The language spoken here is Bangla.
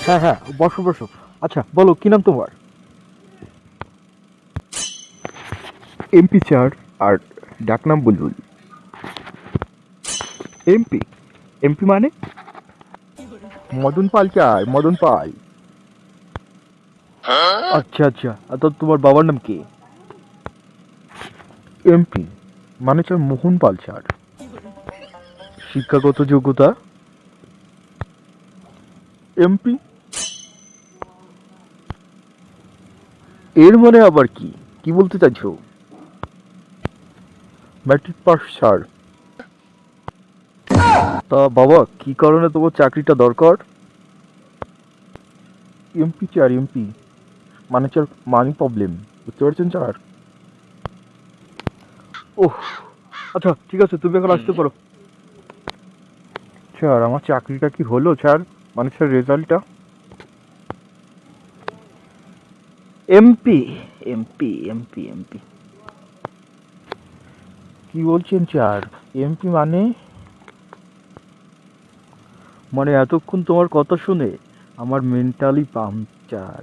হ্যাঁ হ্যাঁ, বসো বসো। আচ্ছা বলো, কি নাম তোমার? MP sir. আর ডাকনাম বুলবুল। এমপি? এমপি মানে? মদন পাল চাই, মদন পাল। আচ্ছা আচ্ছা, তো তোমার বাবার নাম কি? এমপি মানে স্যার মোহন পাল স্যার। শিক্ষাগত যোগ্যতা? এমপি? এর মানে আবার কি? কি বলতে চাইছো? Matric pass sir. তা বাবা, কি কারণে তোমার চাকরিটা দরকার? এমপি স্যার, এমপি মানে স্যার মানি প্রবলেম, বুঝতে পারছেন স্যার? ওহ, আচ্ছা ঠিক আছে, তুমি এখন আসতে পারো। স্যার আমার চাকরিটা কি হলো স্যার? মানে স্যার রেজাল্টটা? MP, MP, MP, MP. কি বলছেন স্যার? এমপি মানে? মানে এতক্ষণ তোমার কথা শুনে আমার মেন্টালি পাংচার।